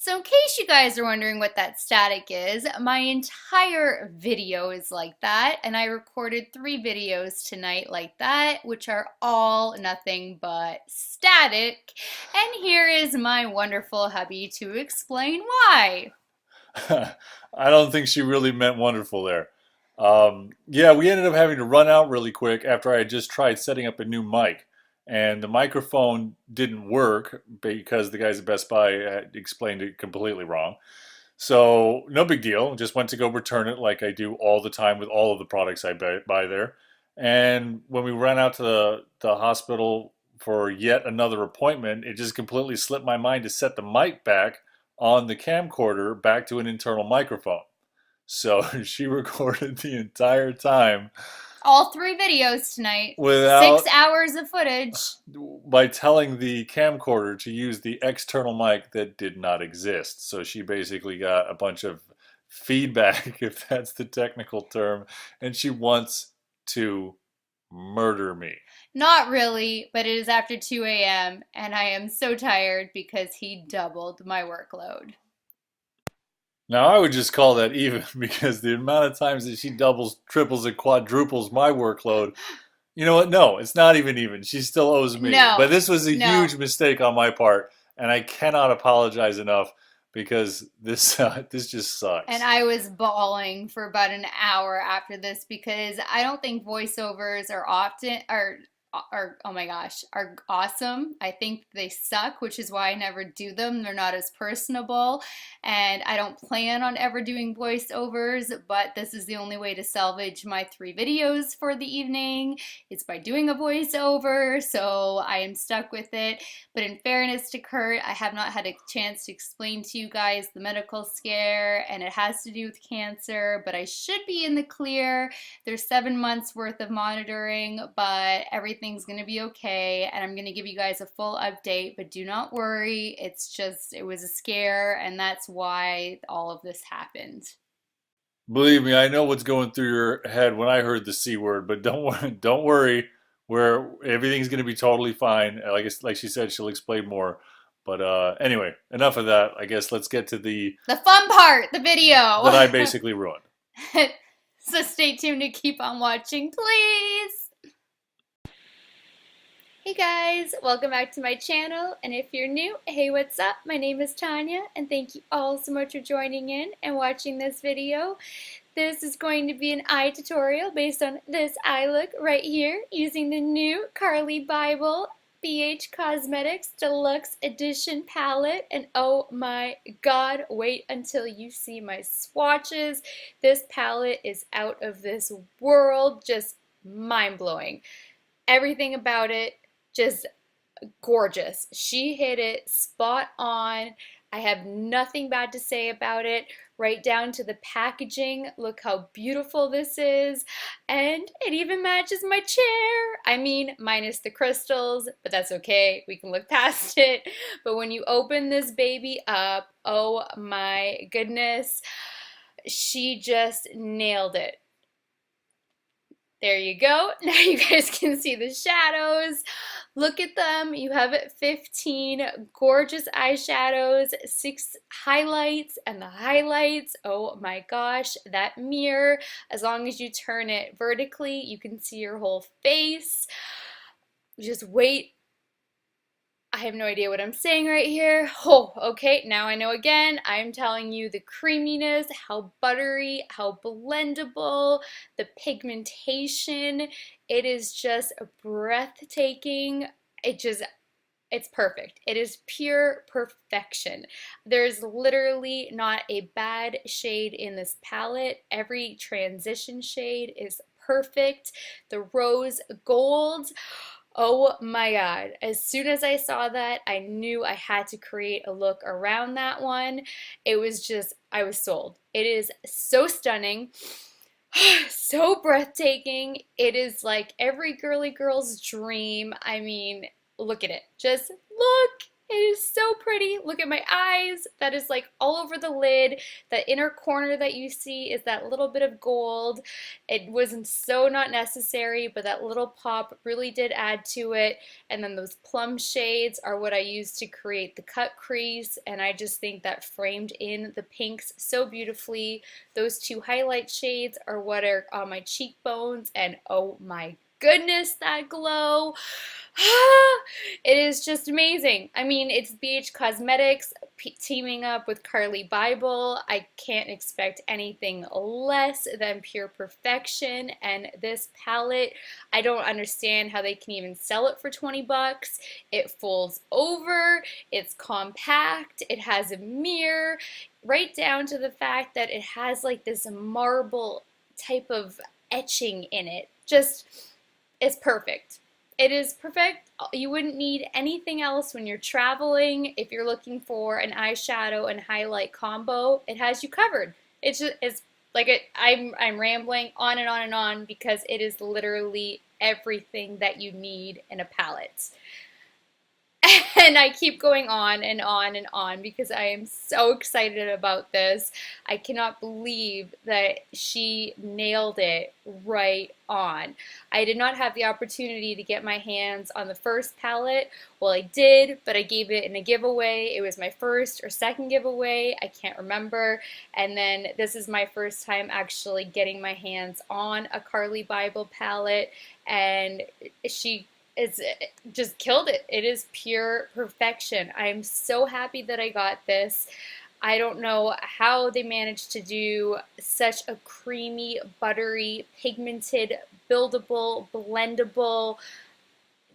So in case you guys are wondering what that static is, my entire video is like that, and I recorded 3 videos tonight like that, which are all nothing but static. And here is my wonderful hubby to explain why. I don't think she really meant wonderful there. Yeah, we ended up having to run out really quick after I had just tried setting up a new mic. And the microphone didn't work because the guys at Best Buy had explained it completely wrong. So, no big deal. Just went to go return it like I do all the time with all of the products I buy there. And when we ran out to the hospital for yet another appointment, it just completely slipped my mind to set the mic back on the camcorder back to an internal microphone. So she recorded the entire time All 3 videos tonight. Six without hours of footage. by telling the camcorder to use the external mic that did not exist. So she basically got a bunch of feedback, if that's the technical term, and she wants to murder me. Not really, but it is after 2 a.m. and I am so tired because he doubled my workload. Now, I would just call that even because the amount of times that she doubles, triples, and quadruples my workload, you know what? No, it's not even. She still owes me. But No, this was a no. huge mistake on my part, and I cannot apologize enough because this this just And sucks. I was bawling for about an hour after this because I don't think voiceovers are often are oh my gosh, are awesome. I think they suck, which is why I never do them. They're not as personable, and I don't plan on ever doing voiceovers, but this is the only way to salvage my 3 videos for the evening. It's by doing a voiceover, so I am stuck with it. But in fairness to Kurt, I have not had a chance to explain to you guys the medical scare, and it has to do with cancer, but I should be in the clear. There's 7 months worth of monitoring, but everything's going to be okay, and I'm going to give you guys a full update, but do not worry. It was a scare, and that's why all of this happened. Believe me, I know what's going through your head when I heard the C word, but don't worry, don't worry. Where everything's going to be totally fine. Like she said, she'll explain more. But anyway, enough of that. I guess let's get to the The fun part, the video. that I basically ruined. So stay tuned to keep on watching, please. Hey guys, welcome back to my channel, and if you're new, hey, what's up? My name is Tanya, and thank you all so much for joining in and watching this video. This is going to be an eye tutorial based on this eye look right here using the new Carli Bybel BH Cosmetics Deluxe Edition palette, and oh my god, wait until you see my swatches. This palette is out of this world, just mind-blowing. Everything about it just gorgeous. She hit it spot on. I have nothing bad to say about it, right down to the packaging. Look how beautiful this is, and it even matches my chair. I mean, minus the crystals, but that's okay. We can look past it. But when you open this baby up, oh my goodness, she just nailed it. There you go. Now you guys can see the shadows. Look at them. You have 15 gorgeous eyeshadows, 6 highlights, and the highlights, oh my gosh, that mirror, as long as you turn it vertically, you can see your whole face. Just wait. I have no idea what I'm saying right here. Oh, okay, now I know again. I'm telling you the creaminess, how buttery, how blendable, the pigmentation. It is just breathtaking. It's perfect. It is pure perfection. There's literally not a bad shade in this palette. Every transition shade is perfect. The rose gold. Oh my god. As soon as I saw that, I knew I had to create a look around that one. It was just, I was sold. It is so stunning, so breathtaking. It is like every girly girl's dream. I mean, look at it. Just look. It is so pretty. Look at my eyes. That is like all over the lid. The inner corner that you see is that little bit of gold. It wasn't so not necessary, but that little pop really did add to it. And then those plum shades are what I used to create the cut crease, and I just think that framed in the pinks so beautifully. Those two highlight shades are what are on my cheekbones, and oh my goodness, that glow. It is just amazing. I mean, it's BH Cosmetics teaming up with Carli Bybel. I can't expect anything less than pure perfection. And this palette, I don't understand how they can even sell it for 20 bucks. It folds over, it's compact, it has a mirror, right down to the fact that it has like this marble type of etching in it. Just, it's perfect. It is perfect. You wouldn't need anything else when you're traveling. If you're looking for an eyeshadow and highlight combo, it has you covered. It's like I'm rambling on and on and on because it is literally everything that you need in a palette. And I keep going on and on and on because I am so excited about this. I cannot believe that she nailed it right on. I did not have the opportunity to get my hands on the first palette. Well, I did, but I gave it in a giveaway. It was my first or second giveaway. I can't remember. And then this is my first time actually getting my hands on a Carli Bybel palette, and she just killed it. It is pure perfection. I am so happy that I got this. I don't know how they managed to do such a creamy, buttery, pigmented, buildable, blendable,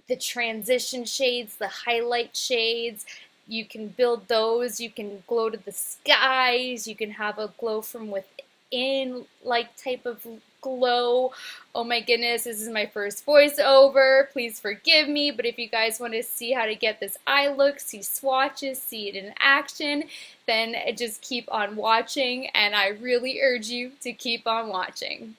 the transition shades, the highlight shades. You can build those, you can glow to the skies, you can have a glow from within like type of glow. Oh my goodness, this is my first voiceover. Please forgive me, but if you guys want to see how to get this eye look, see swatches, see it in action, then just keep on watching, and I really urge you to keep on watching.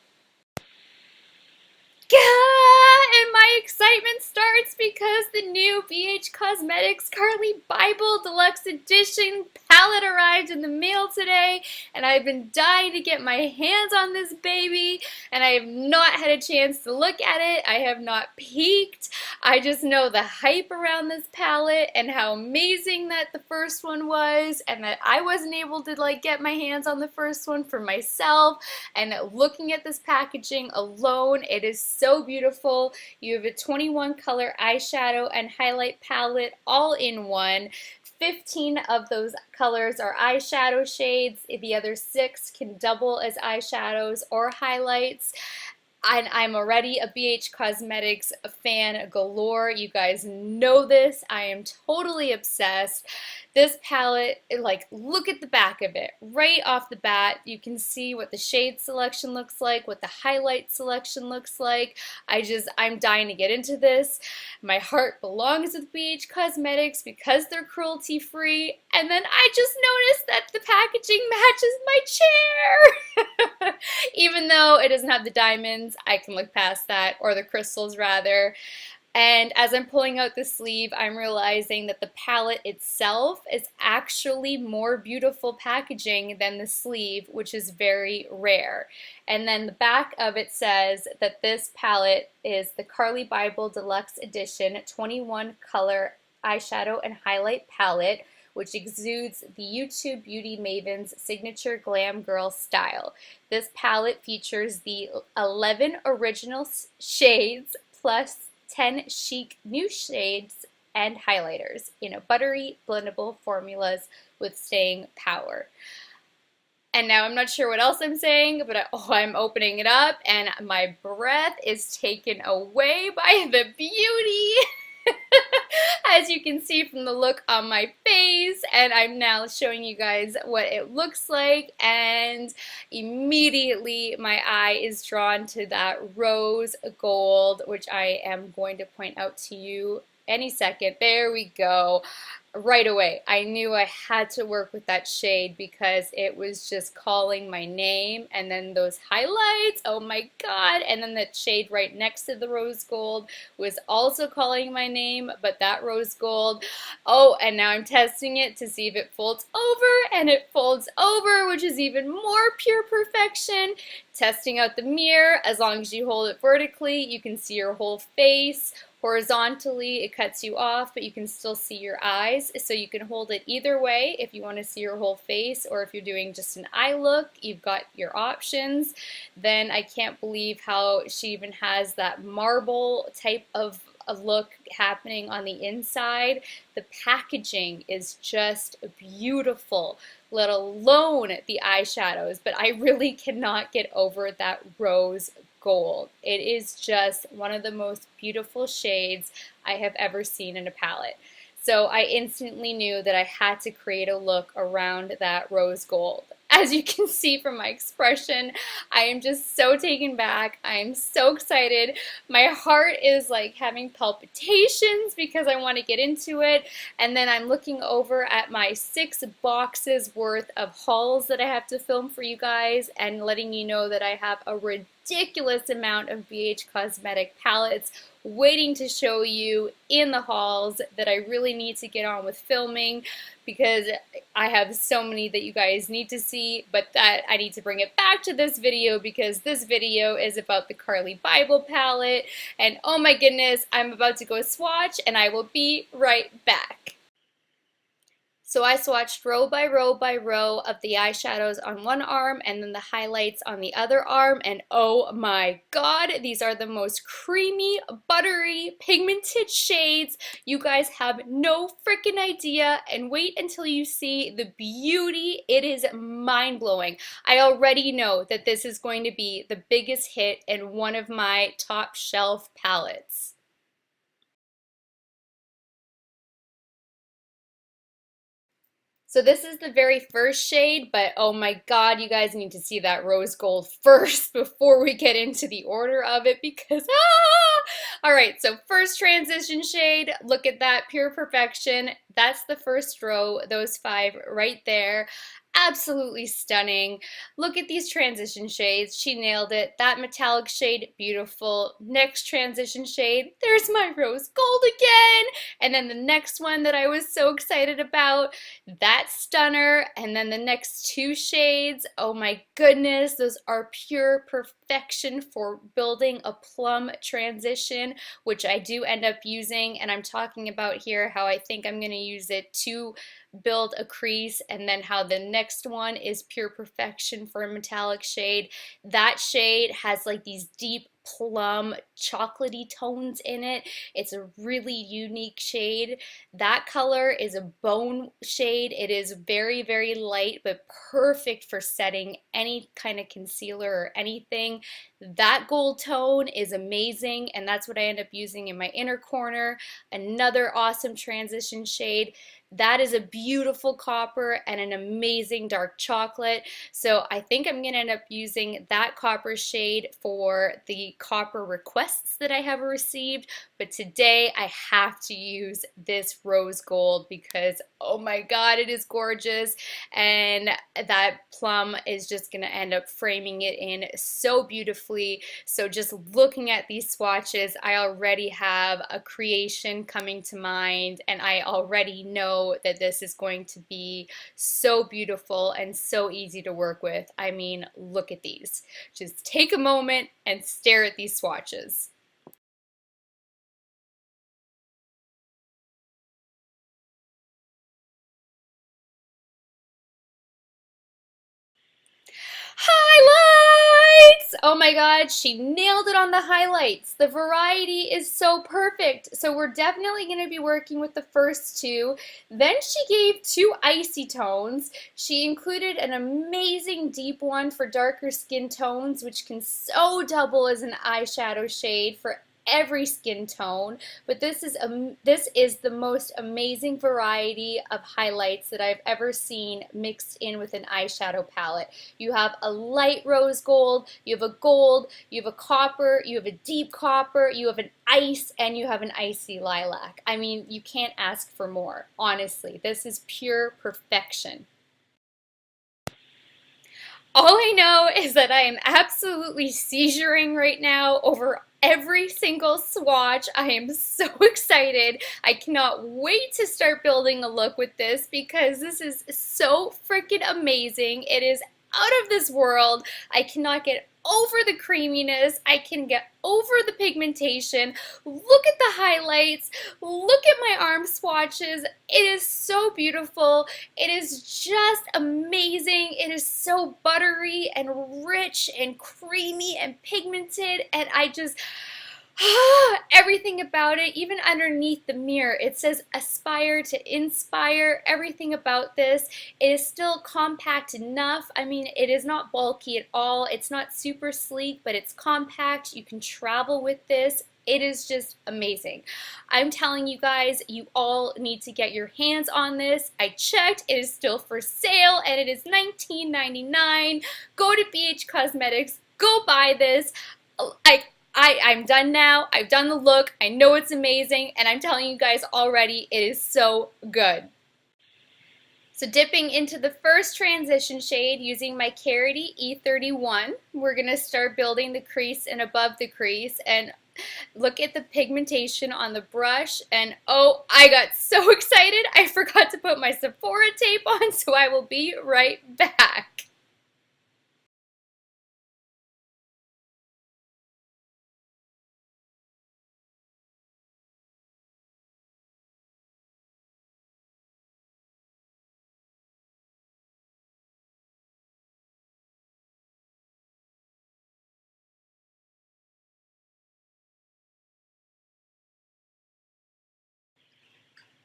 And my excitement starts because the new BH Cosmetics Carli Bybel Deluxe Edition palette arrived in the mail today, and I've been dying to get my hands on this baby, and I have not had a chance to look at it. I have not peeked. I just know the hype around this palette and how amazing that the first one was, and that I wasn't able to like get my hands on the first one for myself. And looking at this packaging alone, it is so beautiful. You have a 21 color eyeshadow and highlight palette all in one. 15 of those colors are eyeshadow shades. The other 6 can double as eyeshadows or highlights. And I'm already a BH Cosmetics fan galore. You guys know this. I am totally obsessed. This palette, like, look at the back of it. Right off the bat, you can see what the shade selection looks like, what the highlight selection looks like. I'm dying to get into this. My heart belongs with BH Cosmetics because they're cruelty-free. And then I just noticed that the packaging matches my chair. Even though it doesn't have the diamonds, I can look past that, or the crystals rather. And as I'm pulling out the sleeve, I'm realizing that the palette itself is actually more beautiful packaging than the sleeve, which is very rare. And then the back of it says that this palette is the Carli Bybel Deluxe Edition 21 color eyeshadow and highlight palette, which exudes the YouTube beauty maven's signature glam girl style. This palette features the 11 original shades plus 10 chic new shades and highlighters in a buttery, blendable formulas with staying power. And now I'm not sure what else I'm saying, but I'm opening it up and my breath is taken away by the beauty. As you can see from the look on my face, and I'm now showing you guys what it looks like, and immediately my eye is drawn to that rose gold, which I am going to point out to you any second. There we go. right away, I knew I had to work with that shade because it was just calling my name. And then those highlights, oh my God. And then the shade right next to the rose gold was also calling my name, but that rose gold, oh, and now I'm testing it to see if it folds over, and it folds over, which is even more pure perfection. Testing out the mirror, as long as you hold it vertically, you can see your whole face. Horizontally, it cuts you off, but you can still see your eyes. So you can hold it either way if you want to see your whole face, or if you're doing just an eye look, you've got your options. Then I can't believe how she even has that marble type of a look happening on the inside. The packaging is just beautiful, let alone the eyeshadows, but I really cannot get over that rose gold. It is just one of the most beautiful shades I have ever seen in a palette. So I instantly knew that I had to create a look around that rose gold. As you can see from my expression, I am just so taken back. I am so excited. My heart is like having palpitations because I want to get into it. And then I'm looking over at my 6 boxes worth of hauls that I have to film for you guys, and letting you know that I have a ridiculous amount of BH Cosmetic palettes waiting to show you in the hauls that I really need to get on with filming, because I have so many that you guys need to see, but that I need to bring it back to this video because this video is about the Carli Bybel palette. And oh my goodness, I'm about to go swatch, and I will be right back. So I swatched row by row by row of the eyeshadows on one arm and then the highlights on the other arm, and oh my God, these are the most creamy, buttery, pigmented shades. You guys have no freaking idea, and wait until you see the beauty. It is mind-blowing. I already know that this is going to be the biggest hit in one of my top shelf palettes. So this is the very first shade, but oh my God, you guys need to see that rose gold first before we get into the order of it, because All right, so first transition shade, look at that, pure perfection. That's the first row, those 5 right there. Absolutely stunning. Look at these transition shades. She nailed it. That metallic shade, beautiful. Next transition shade, there's my rose gold again. And then the next one that I was so excited about, that stunner. And then the next 2 shades, oh my goodness, those are pure perfection for building a plum transition, which I do end up using. And I'm talking about here how I think I'm going to use it to build a crease, and then how the next one is pure perfection for a metallic shade. That shade has like these deep plum chocolatey tones in it. It's a really unique shade. That color is a bone shade. It is very, very light, but perfect for setting any kind of concealer or anything. That gold tone is amazing, and that's what I end up using in my inner corner. Another awesome transition shade. That is a beautiful copper and an amazing dark chocolate. So I think I'm going to end up using that copper shade for the copper requests that I have received. But today I have to use this rose gold because, oh my God, it is gorgeous. And that plum is just going to end up framing it in so beautifully. So just looking at these swatches, I already have a creation coming to mind, and I already know that this is going to be so beautiful and so easy to work with. I mean, look at these. Just take a moment and stare at these swatches. Highlights! Oh my God, she nailed it on the highlights. The variety is so perfect. So we're definitely going to be working with the first 2. Then she gave 2 icy tones. She included an amazing deep one for darker skin tones, which can so double as an eyeshadow shade for every skin tone, but this is the most amazing variety of highlights that I've ever seen mixed in with an eyeshadow palette. You have a light rose gold, you have a gold, you have a copper, you have a deep copper, you have an ice, and you have an icy lilac. I mean, you can't ask for more, honestly. This is pure perfection. All I know is that I am absolutely seizuring right now over every single swatch. I am so excited. I cannot wait to start building a look with this because this is so freaking amazing. It is out of this world. I cannot get over the creaminess. I can get over the pigmentation. Look at the highlights. Look at my arm swatches. It is so beautiful. It is just amazing. It is so buttery and rich and creamy and pigmented, and I just everything about it, even underneath the mirror, it says aspire to inspire. Everything about this, it is still compact enough. I mean, it is not bulky at all. It's not super sleek, but it's compact. You can travel with this. It is just amazing. I'm telling you guys, you all need to get your hands on this. I checked, it is still for sale, and it is $19.99. Go to BH Cosmetics, go buy this. I'm done now. I've done the look. I know it's amazing, and I'm telling you guys already, it is so good. So dipping into the first transition shade using my Carri E31, we're going to start building the crease and above the crease, and look at the pigmentation on the brush, and oh, I got so excited I forgot to put my Sephora tape on, so I will be right back.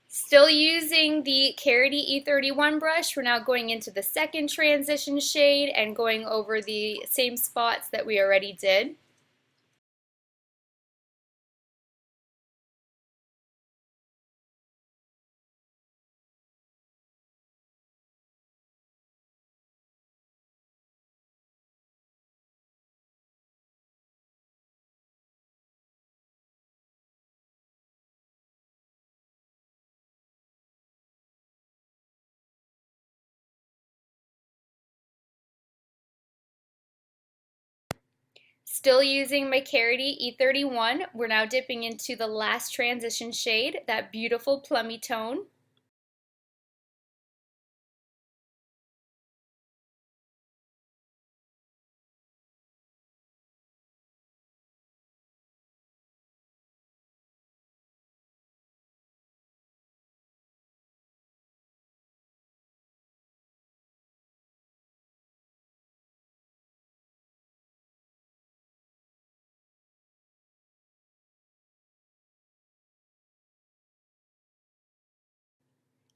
Still using the Carri E31 brush, we're now going into the second transition shade and going over the same spots that we already did. Still using my Carri E31, we're now dipping into the last transition shade, that beautiful plummy tone.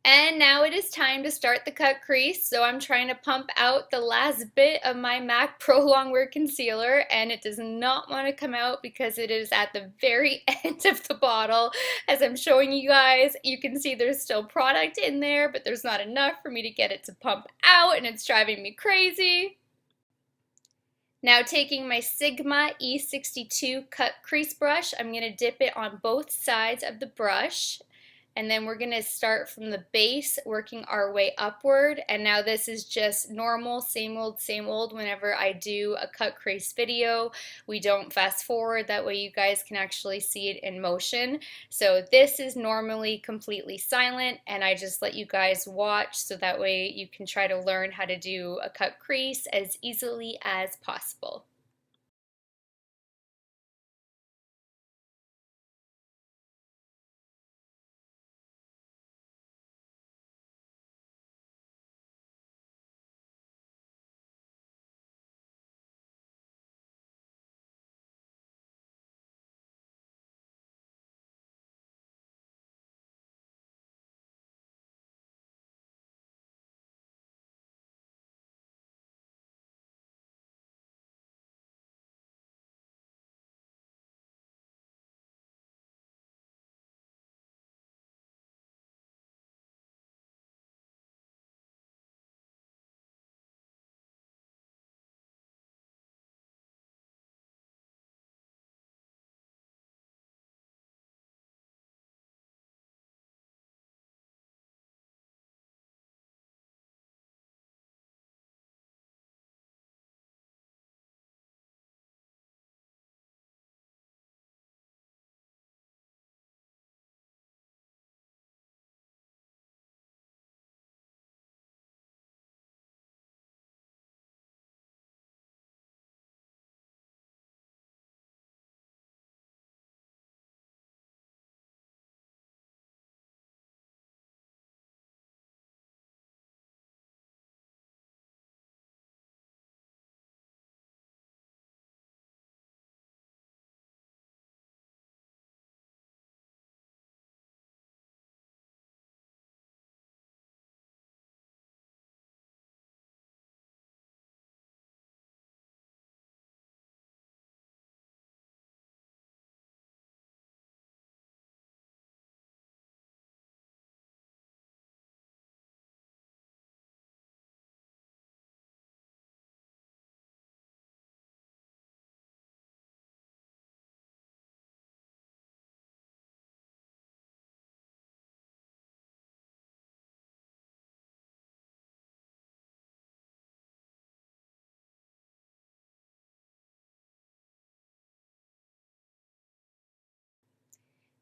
And now it is time to start the cut crease, so I'm trying to pump out the last bit of my MAC Pro Longwear Concealer, and it does not want to come out because it is at the very end of the bottle. As I'm showing you guys, you can see there's still product in there, but there's not enough for me to get it to pump out, and it's driving me crazy. Now taking my Sigma E62 cut crease brush, I'm going to dip it on both sides of the brush. And then we're going to start from the base, working our way upward. And now this is just normal, same old whenever I do a cut crease video. We don't fast forward, that way you guys can actually see it in motion. So this is normally completely silent, and I just let you guys watch so that way you can try to learn how to do a cut crease as easily as possible.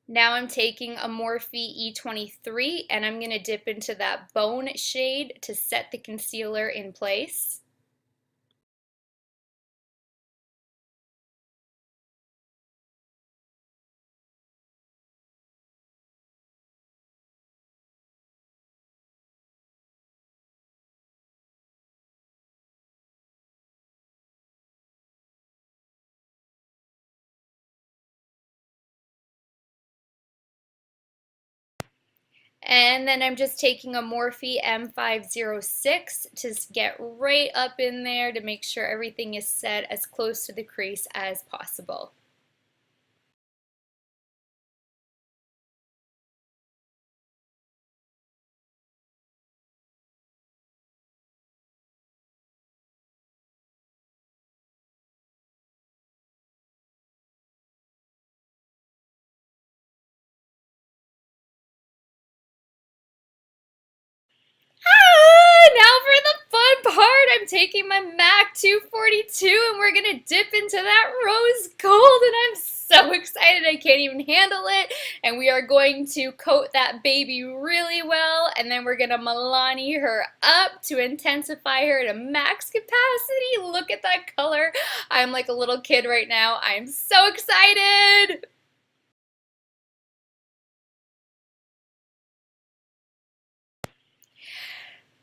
Now I'm taking a Morphe E23 and I'm going to dip into that bone shade to set the concealer in place. And then I'm just taking a Morphe M506 to get right up in there to make sure everything is set as close to the crease as possible. Now for the fun part, I'm taking my MAC 242 and we're gonna dip into that rose gold and I'm so excited I can't even handle it. And we are going to coat that baby really well and then we're gonna Milani her up to intensify her to max capacity. Look at that color. I'm like a little kid right now. I'm so excited.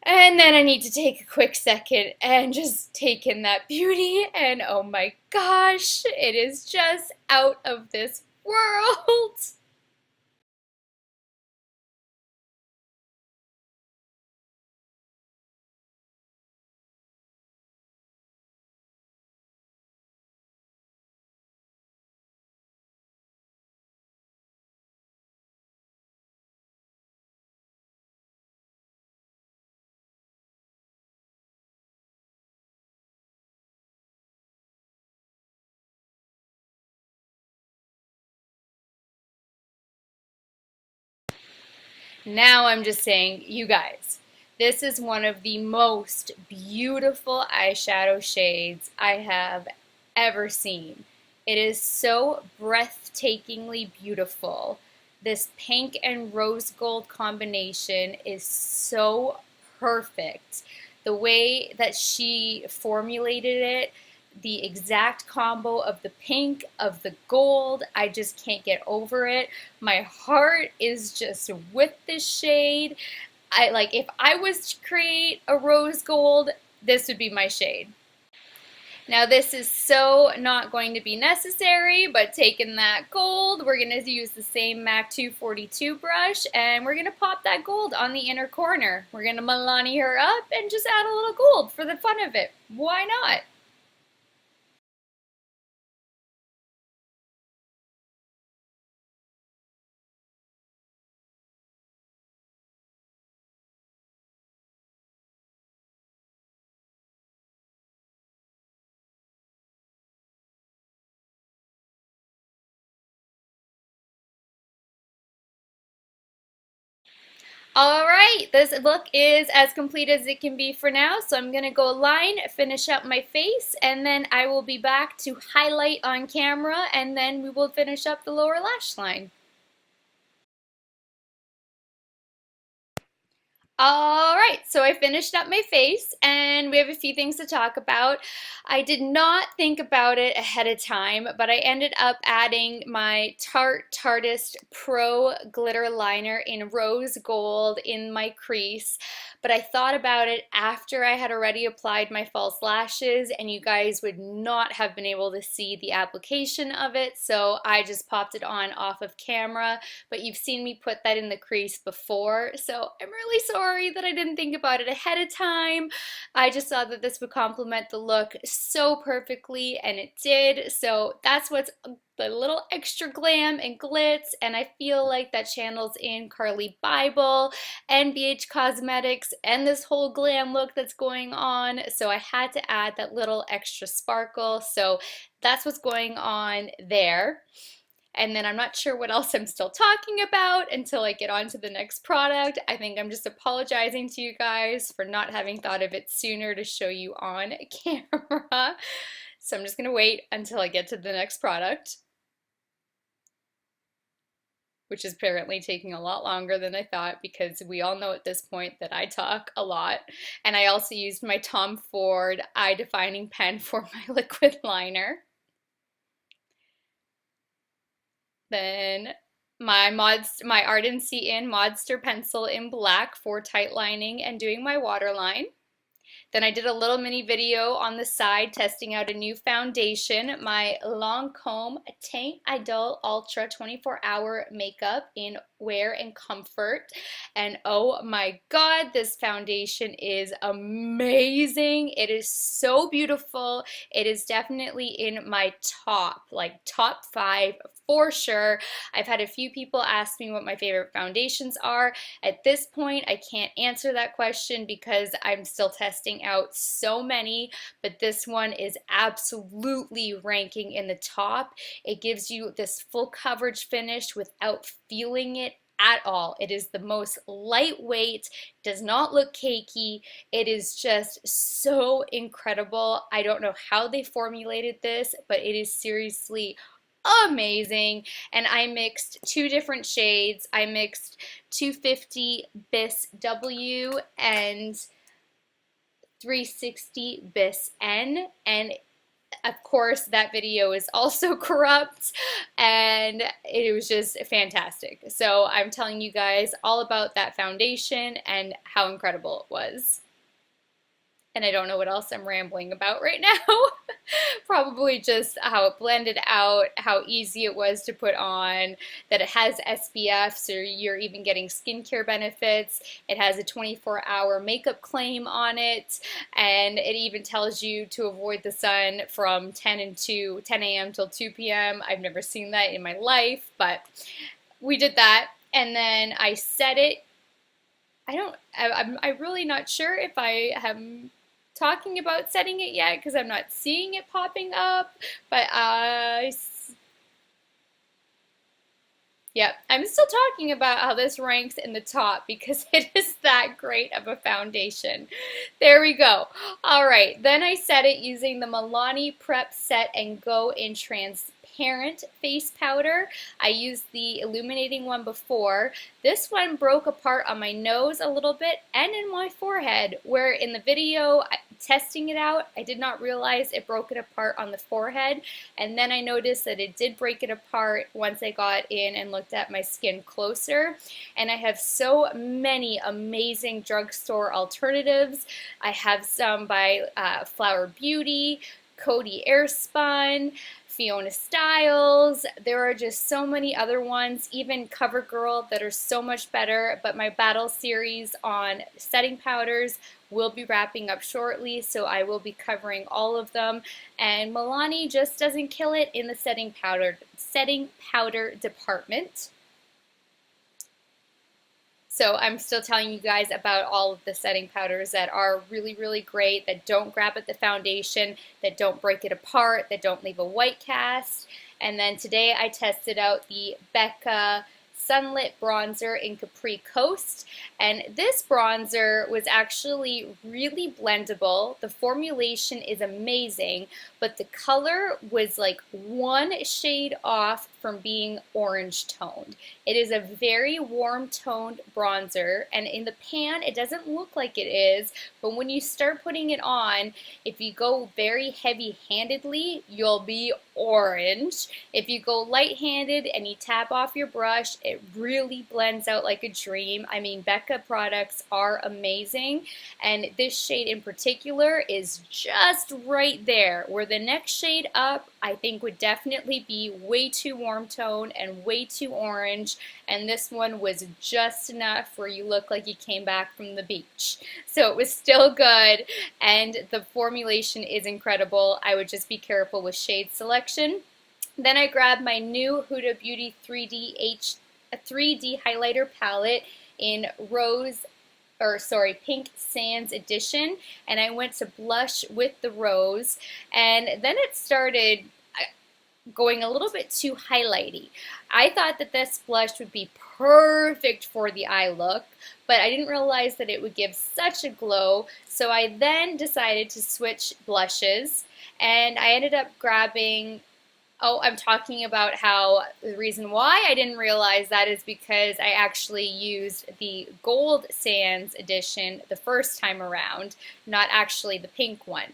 And then I need to take a quick second and just take in that beauty. And oh my gosh, it is just out of this world. Now I'm just saying, you guys, this is one of the most beautiful eyeshadow shades I have ever seen. It is so breathtakingly beautiful. This pink and rose gold combination is so perfect. The way that she formulated it, the exact combo of the pink, of the gold, I just can't get over it. My heart is just with this shade. I like, if I was to create a rose gold, this would be my shade. Now this is so not going to be necessary, but taking that gold, we're going to use the same MAC 242 brush and we're going to pop that gold on the inner corner. We're going to Milani her up and just add a little gold for the fun of it. Why not? All right, this look is as complete as it can be for now, so I'm going to go line, finish up my face, and then I will be back to highlight on camera, and then we will finish up the lower lash line. All right, so I finished up my face and we have a few things to talk about. I did not think about it ahead of time, but I ended up adding my Tarte Tarteist Pro Glitter Liner in rose gold in my crease. But I thought about it after I had already applied my false lashes and you guys would not have been able to see the application of it, so I just popped it on off of camera. But you've seen me put that in the crease before, so I'm really sorry that I didn't think about it ahead of time. I just saw that this would complement the look so perfectly, and it did, so that's what's the little extra glam and glitz, and I feel like that channels in Carli Bybel and BH Cosmetics and this whole glam look that's going on, so I had to add that little extra sparkle, so that's what's going on there. And then I'm not sure what else I'm still talking about until I get on to the next product. I think I'm just apologizing to you guys for not having thought of it sooner to show you on camera. So I'm just gonna wait until I get to the next product. which is apparently taking a lot longer than I thought because we all know at this point that I talk a lot. And I also used my Tom Ford eye defining pen for my liquid liner. Then my Ardency in Modster pencil in black for tight lining and doing my waterline. Then I did a little mini video on the side testing out a new foundation, my Lancome Teint Idole Ultra 24-hour makeup in Wear and Comfort. And oh my god, this foundation is amazing. It is so beautiful. It is definitely in my top 5 for sure. I've had a few people ask me what my favorite foundations are. At this point, I can't answer that question because I'm still testing out so many, but this one is absolutely ranking in the top. It gives you this full coverage finish without feeling it at all. It is the most lightweight, does not look cakey. It is just so incredible. I don't know how they formulated this, but it is seriously amazing. And I mixed 2 different shades. I mixed 250 Bis W and 360 Bis N, and of course that video is also corrupt, and it was just fantastic. So I'm telling you guys all about that foundation and how incredible it was. And I don't know what else I'm rambling about right now. Probably just how it blended out, how easy it was to put on, that it has SPF, so you're even getting skincare benefits. It has a 24-hour makeup claim on it, and it even tells you to avoid the sun from 10 a.m. till 2 p.m. I've never seen that in my life, but we did that. And then I set it. I'm really not sure if I am talking about setting it yet because I'm not seeing it popping up, but yep, I'm still talking about how this ranks in the top because it is that great of a foundation. There we go. All right, then I set it using the Milani Prep+Set+Go in transparent face powder. I used the illuminating one before. This one broke apart on my nose a little bit and in my forehead, where in the video testing it out, I did not realize it broke it apart on the forehead, and then I noticed that it did break it apart once I got in and looked at my skin closer. And I have so many amazing drugstore alternatives. I have some by Flower Beauty, Coty Airspun, Fiona Styles. There are just so many other ones, even CoverGirl, that are so much better. But my battle series on setting powders will be wrapping up shortly, so I will be covering all of them. And Milani just doesn't kill it in the setting powder department. So I'm still telling you guys about all of the setting powders that are really, really great, that don't grab at the foundation, that don't break it apart, that don't leave a white cast. And then today I tested out the Becca Sunlit bronzer in Capri Coast, and this bronzer was actually really blendable. The formulation is amazing, but the color was like 1 shade off from being orange toned. It is a very warm toned bronzer, and in the pan it doesn't look like it is, but when you start putting it on, if you go very heavy handedly, you'll be orange. If you go light handed and you tap off your brush, it really blends out like a dream. I mean, Becca products are amazing, and this shade in particular is just right there, where the next shade up I think would definitely be way too warm tone and way too orange, and this one was just enough where you look like you came back from the beach. So it was still good, and the formulation is incredible. I would just be careful with shade selection. Then I grabbed my new Huda Beauty 3D highlighter palette in Pink Sands Edition, and I went to blush with the rose, and then it started going a little bit too highlighty. I thought that this blush would be perfect for the eye look, but I didn't realize that it would give such a glow, so I then decided to switch blushes, and I ended up grabbing Oh, I'm talking about how the reason why I didn't realize that is because I actually used the Gold Sands edition the first time around, not actually the pink one.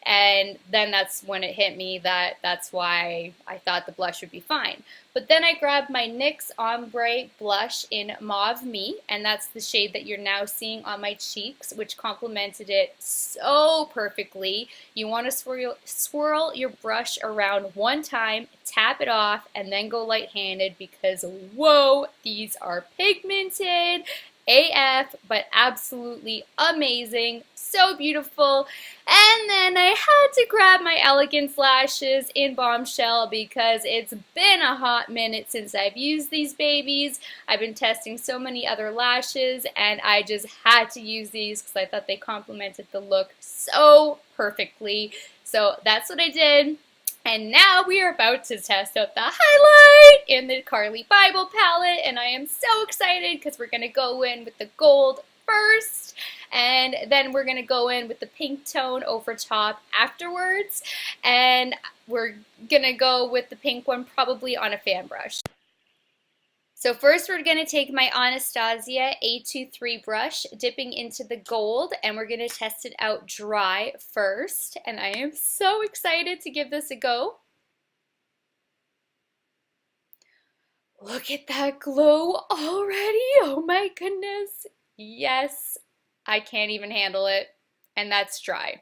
And then that's when it hit me that that's why I thought the blush would be fine. But then I grabbed my NYX Ombre blush in Mauve Me, and that's the shade that you're now seeing on my cheeks, which complemented it so perfectly. You want to swirl your brush around one time, tap it off, and then go light-handed because whoa, these are pigmented AF, but absolutely amazing, so beautiful. And then I had to grab my Elegenz lashes in Bombshell because it's been a hot minute since I've used these babies. I've been testing so many other lashes and I just had to use these because I thought they complemented the look so perfectly. So that's what I did. And now we are about to test out the highlight in the Carli Bybel palette, and I am so excited because we're going to go in with the gold first, and then we're going to go in with the pink tone over top afterwards, and we're going to go with the pink one probably on a fan brush. So first we're going to take my Anastasia A23 brush, dipping into the gold, and we're going to test it out dry first. And I am so excited to give this a go. Look at that glow already. Oh my goodness. Yes, I can't even handle it. And that's dry.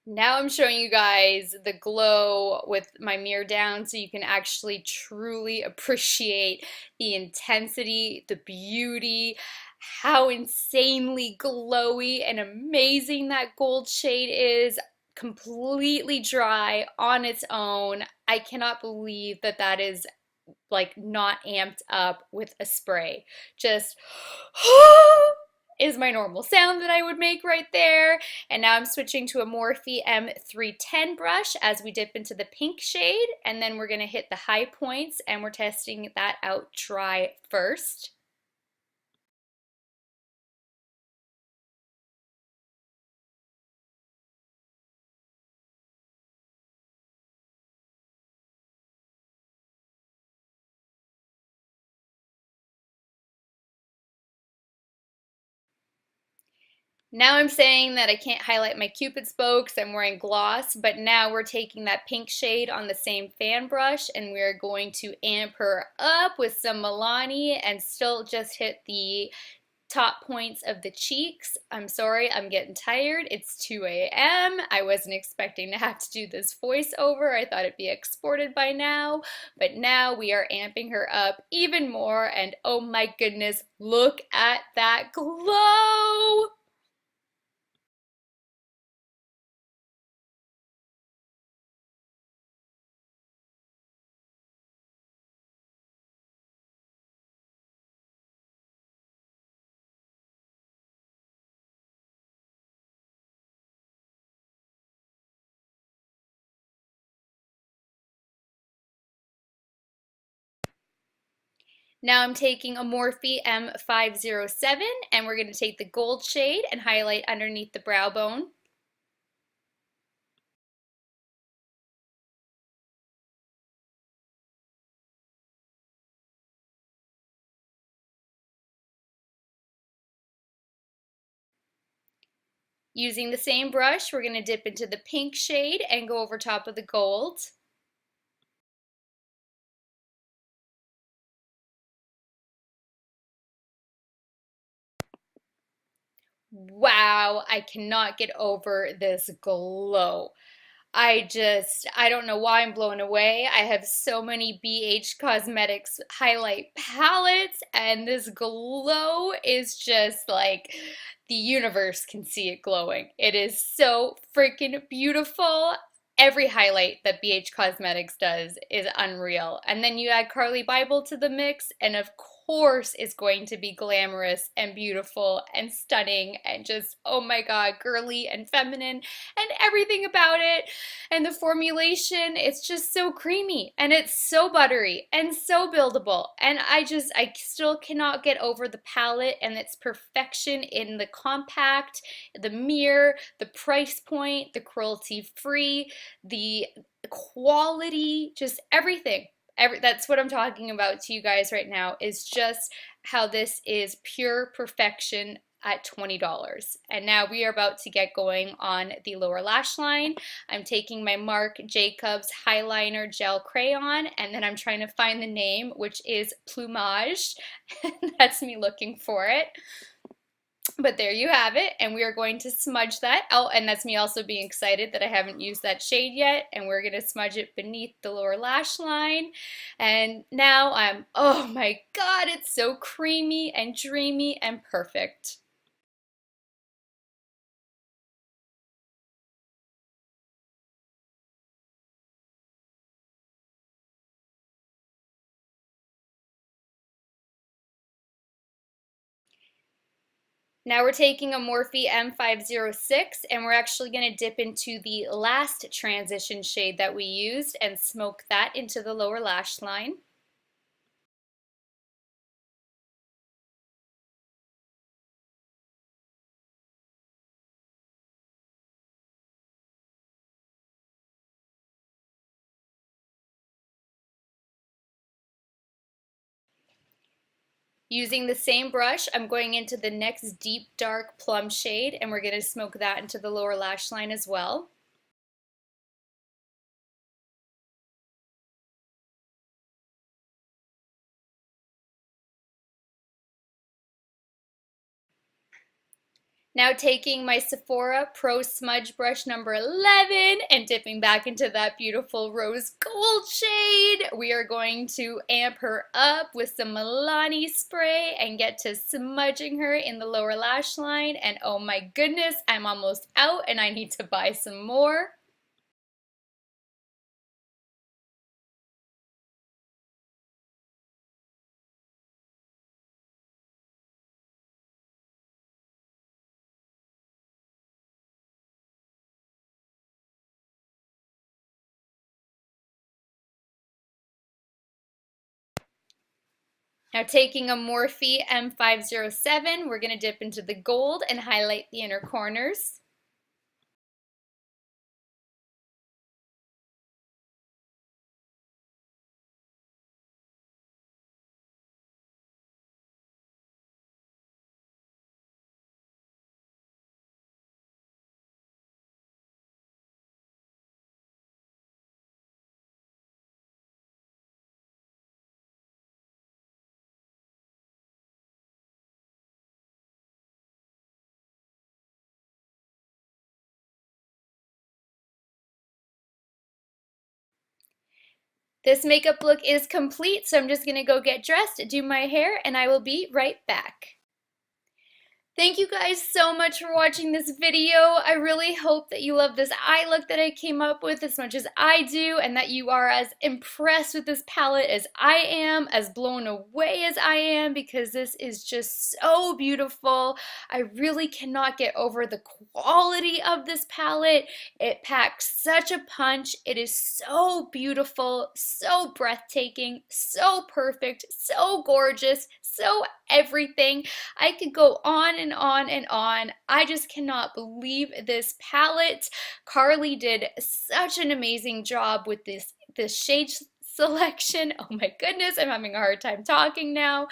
Now I'm showing you guys the glow with my mirror down so you can actually truly appreciate the intensity, the beauty, how insanely glowy and amazing that gold shade is. Completely dry on its own. I cannot believe that that is like not amped up with a spray. Just is my normal sound that I would make right there. And now I'm switching to a Morphe M310 brush as we dip into the pink shade, and then we're going to hit the high points and we're testing that out dry first. Now I'm saying that I can't highlight my Cupid's bow because I'm wearing gloss, but now we're taking that pink shade on the same fan brush and we're going to amp her up with some Milani and still just hit the top points of the cheeks. I'm sorry, I'm getting tired. It's 2 a.m. I wasn't expecting to have to do this voiceover. I thought it'd be exported by now, but now we are amping her up even more, and oh my goodness, look at that glow! Now I'm taking a Morphe M507 and we're going to take the gold shade and highlight underneath the brow bone. Using the same brush, we're going to dip into the pink shade and go over top of the gold. Wow, I cannot get over this glow. I don't know why I'm blown away. I have so many BH Cosmetics highlight palettes, and this glow is just like the universe can see it glowing. It is so freaking beautiful. Every highlight that BH Cosmetics does is unreal. And then you add Carli Bybel to the mix, and of course it's going to be glamorous and beautiful and stunning and just, oh my God, girly and feminine and everything about it. And the formulation, it's just so creamy and it's so buttery and so buildable. And I still cannot get over the palette and its perfection in the compact, the mirror, the price point, the cruelty free, the quality, just everything. That's what I'm talking about to you guys right now, is just how this is pure perfection at $20. And now we are about to get going on the lower lash line. I'm taking my Marc Jacobs Highliner Gel Crayon, and then I'm trying to find the name, which is Plumage. That's me looking for it. But there you have it, and we are going to smudge that. Oh, and that's me also being excited that I haven't used that shade yet, and we're going to smudge it beneath the lower lash line. And now oh my God, it's so creamy and dreamy and perfect. Now we're taking a Morphe M506, and we're actually going to dip into the last transition shade that we used and smoke that into the lower lash line. Using the same brush, I'm going into the next deep dark plum shade, and we're going to smoke that into the lower lash line as well. Now taking my Sephora Pro Smudge Brush number 11 and dipping back into that beautiful rose gold shade, we are going to amp her up with some Milani spray and get to smudging her in the lower lash line. And oh my goodness, I'm almost out and I need to buy some more. Now taking a Morphe M507, we're going to dip into the gold and highlight the inner corners. This makeup look is complete, so I'm just going to go get dressed, do my hair, and I will be right back. Thank you guys so much for watching this video. I really hope that you love this eye look that I came up with as much as I do, and that you are as impressed with this palette as I am, as blown away as I am, because this is just so beautiful. I really cannot get over the quality of this palette. It packs such a punch. It is so beautiful, so breathtaking, so perfect, so gorgeous, so everything. I could go on and on and on. I just cannot believe this palette. Carli did such an amazing job with this shade selection. Oh my goodness, I'm having a hard time talking now.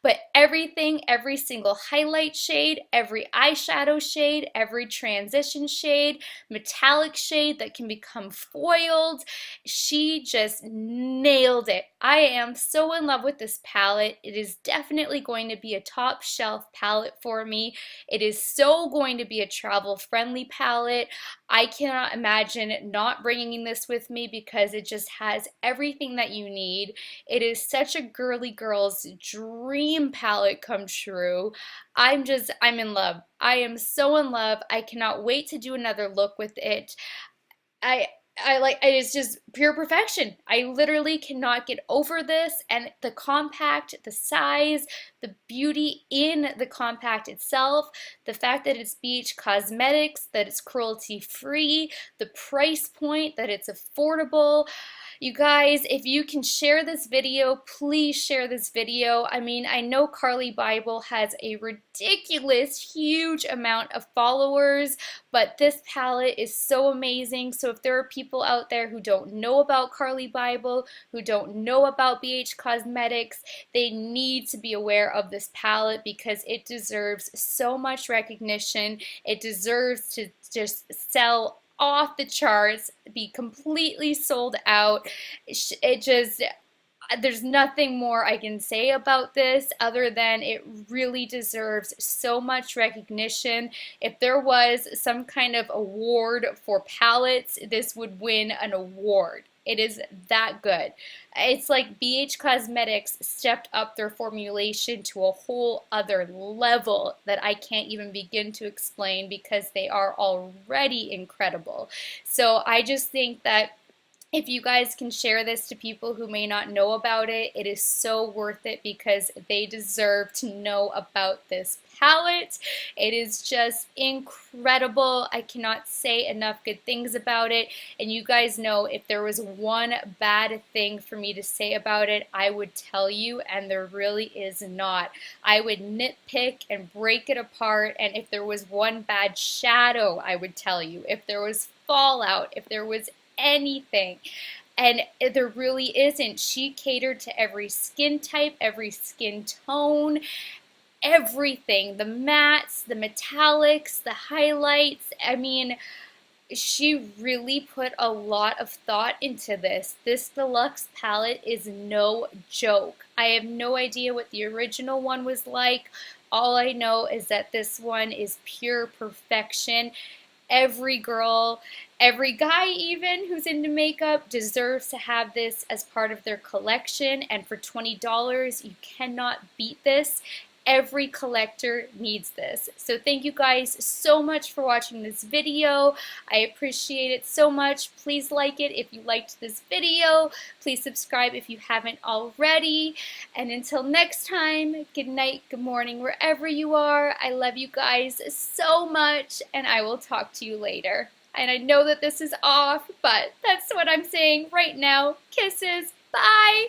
But everything, every single highlight shade, every eyeshadow shade, every transition shade, metallic shade that can become foiled, she just nailed it. I am so in love with this palette. It is definitely going to be a top shelf palette for me. It is so going to be a travel friendly palette. I cannot imagine not bringing this with me because it just has everything that you need. It is such a girly girl's dream palette come true. I'm in love. I am so in love. I cannot wait to do another look with it. I it's just pure perfection. I literally cannot get over this, and the compact, the size, the beauty in the compact itself, the fact that it's BH Cosmetics, that it's cruelty free, the price point, that it's affordable. You guys, if you can share this video, please share this video. I mean, I know Carli Bybel has a ridiculous, huge amount of followers, but this palette is so amazing. So if there are people out there who don't know about Carli Bybel, who don't know about BH Cosmetics, they need to be aware of this palette because it deserves so much recognition. It deserves to just sell off the charts, be completely sold out. There's nothing more I can say about this other than it really deserves so much recognition. If there was some kind of award for palettes, this would win an award. It is that good. It's like BH Cosmetics stepped up their formulation to a whole other level that I can't even begin to explain because they are already incredible. So I just think that if you guys can share this to people who may not know about it, it is so worth it because they deserve to know about this palette. It is just incredible. I cannot say enough good things about it. And you guys know if there was one bad thing for me to say about it, I would tell you, and there really is not. I would nitpick and break it apart, and if there was one bad shadow, I would tell you. If there was fallout, if there was anything. And there really isn't. She catered to every skin type, every skin tone, everything. The mattes, the metallics, the highlights. I mean, she really put a lot of thought into this. This deluxe palette is no joke. I have no idea what the original one was like. All I know is that this one is pure perfection. Every girl, every guy even who's into makeup deserves to have this as part of their collection, and for $20 you cannot beat this. Every collector needs this. So thank you guys so much for watching this video. I appreciate it so much. Please like it if you liked this video. Please subscribe if you haven't already. And until next time, good night, good morning, wherever you are. I love you guys so much, and I will talk to you later. And I know that this is off, but that's what I'm saying right now. Kisses. Bye.